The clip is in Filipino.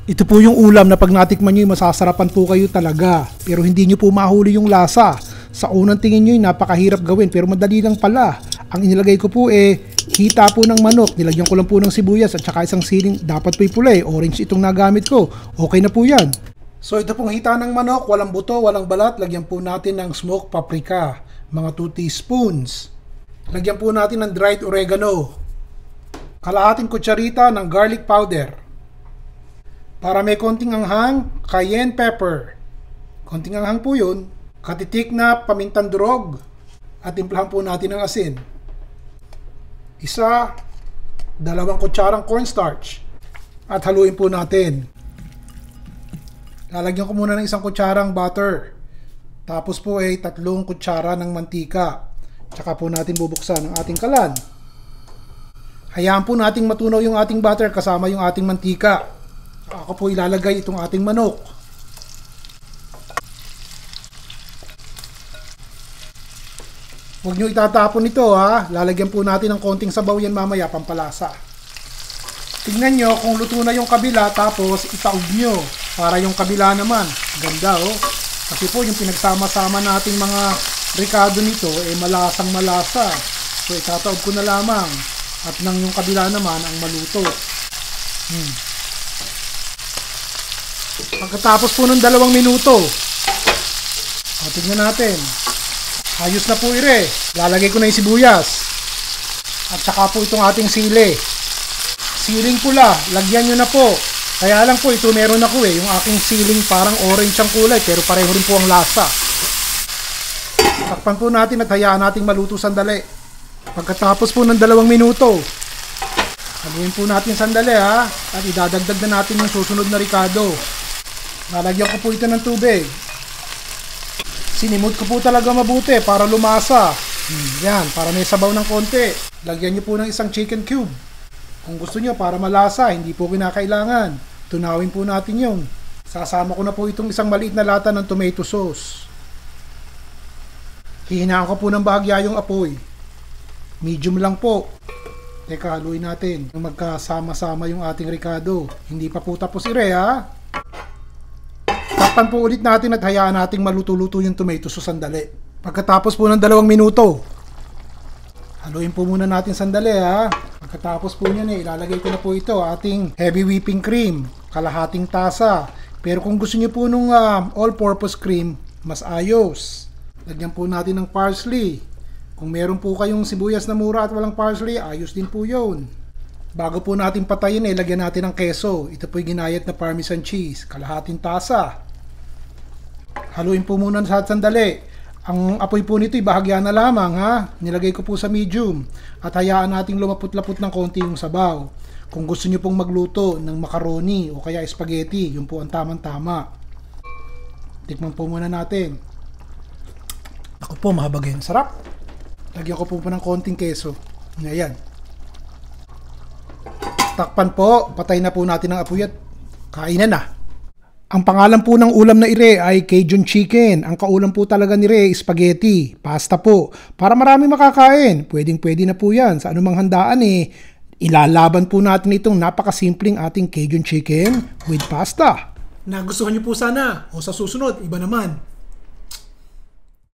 Ito po yung ulam na pag natikman nyo, masasarapan po kayo talaga. Pero hindi nyo po mahuli yung lasa. Sa unang tingin nyo, napakahirap gawin pero madali lang pala. Ang inilagay ko po hita po ng manok. Nilagyan ko lang po ng sibuyas at saka isang siling. Dapat po pula orange itong nagamit ko. Okay na po yan. So ito pong hita ng manok, walang buto, walang balat. Lagyan po natin ng smoked paprika, mga 2 teaspoons. Lagyan po natin ng dried oregano. Kalahating kutsarita ng garlic powder. Para may konting anghang, cayenne pepper. Konting anghang po yun. Katitik na pamintang durog. At timplahan po natin ng asin. 1, 2 kutsarang cornstarch. At haluin po natin. Lalagyan ko muna ng 1 kutsarang butter. Tapos po 3 kutsara ng mantika. Tsaka po natin bubuksan ang ating kalan. Hayaan po nating matunaw yung ating butter kasama yung ating mantika. Ako po ilalagay itong ating manok. Huwag nyo itatapon ito ha. Lalagyan po natin ng konting sabaw yan mamaya pampalasa. Tingnan nyo kung luto na yung kabila tapos itaob nyo. Para yung kabila naman. Ganda oh. Kasi po yung pinagsama-sama nating mga ricado nito malasang malasa. So itataob ko na lamang. At nang yung kabila naman ang maluto. Pagkatapos po ng 2 minuto, tignan natin. Ayos na po Lalagay ko na yung sibuyas. At saka po itong ating sili. Siling pula, lagyan nyo na po. Kaya lang po ito meron ako yung aking siling parang orange ang kulay pero pareho rin po ang lasa. Takpan po natin at hayaan nating maluto sandali. Pagkatapos po ng 2 minuto, haluin po natin sandali ha. At idadagdag na natin yung susunod na ricado. Lalagyan ko po ito ng tubig. Sinimot ko po talaga mabuti para lumasa. Yan, para may sabaw ng konti. Lagyan nyo po ng 1 chicken cube. Kung gusto nyo para malasa, hindi po kinakailangan. Tunawin po natin yun. Sasama ko na po itong 1 maliit na lata ng tomato sauce. Hihinaan ko po ng bahagya yung apoy. Medium lang po. Teka, haluin natin. Magkasama-sama yung ating ricado. Hindi pa po tapos ha. Takpan po ulit natin at hayaan nating maluto-luto yung tomato sauce sandali. Pagkatapos po ng 2 minuto, haluin po muna natin sandali ha. Pagkatapos po niyan ilalagay ko na po ito ating heavy whipping cream, kalahating tasa. Pero kung gusto niyo po nung all-purpose cream, mas ayos. Lagyan po natin ng parsley. Kung meron po kayong sibuyas na mura at walang parsley, ayos din po yun. Bago po natin patayin lagyan natin ng keso. Ito po'y ginayat na parmesan cheese, kalahating tasa. Haluin po muna sa sandali. Ang apoy po nito bahagya na lamang ha. Nilagay ko po sa medium. At hayaan nating lumapot-lapot ng konti yung sabaw. Kung gusto nyo pong magluto ng macaroni o kaya spaghetti, yun po ang tamang-tama. Tikman po muna natin. Ako po, mahabagin. Sarap. Lagyan ko po ng konting keso. Ngayon. Takpan po. Patay na po natin ang apoy at kainan na. Ang pangalan po ng ulam na ay Cajun chicken. Ang kaulam po talaga ni spaghetti, pasta po. Para marami makakain, pwedeng-pwede na po yan. Sa anumang handaan ilalaban po natin itong napakasimpleng ating Cajun chicken with pasta. Nagustuhan niyo po sana o sa susunod, iba naman.